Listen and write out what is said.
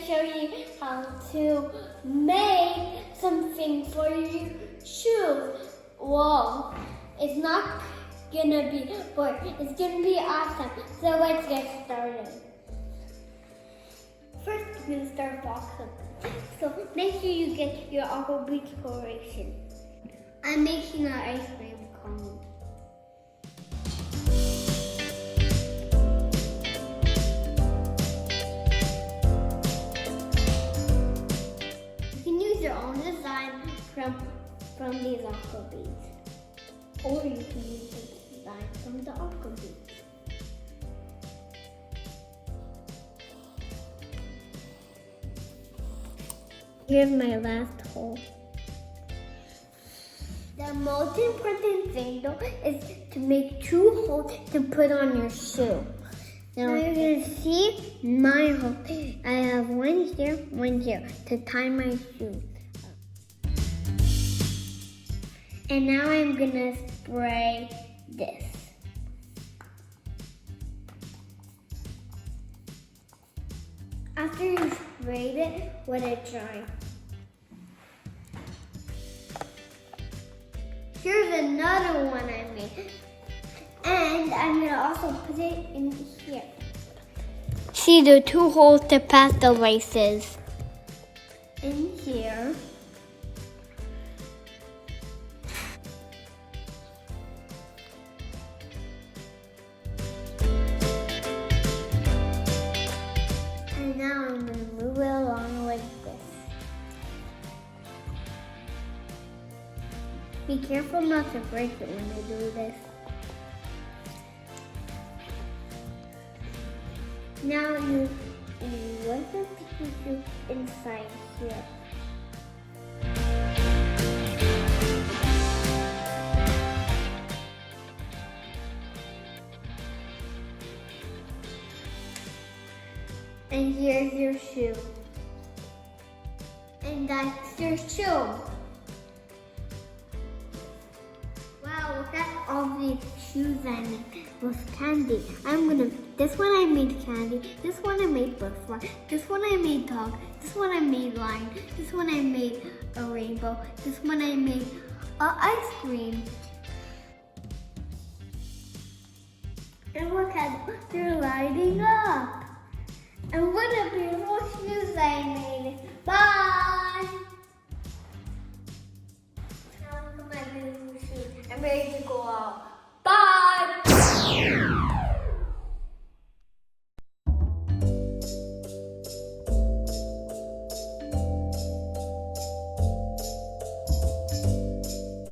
show you how to make something for your shoes. Whoa, it's not gonna be boring, it's gonna be awesome. So let's get started. First, we're gonna start boxing. So make sure you get your Aquabeads coloration. I'm making an ice cream cone. You can use your own design from these Aquabeads, or you can use the design from the Aquabeads. Here's my last hole. The most important thing though is to make 2 holes to put on your shoe. Now you're gonna see my hole. I have one here to tie my shoes up. And now I'm gonna spray this. After you sprayed it, let it dry. Here's another one I made. And I'm gonna also put it in here. See the 2 holes to pass the laces. In here. And now I'm gonna move it along like this. Be careful not to break it when you do this. Now you want the tissue inside here. And here's your shoe. And that's your shoe. Wow, look at all these shoes I made with candy. This one I made candy, this one I made butterfly, this one I made dog, this one I made lion, this one I made a rainbow, this one I made ice cream. And look at, they're lighting up. And what a beautiful shoes I made. Bye! Now look at my beautiful shoes. I'm ready to go out. Bye!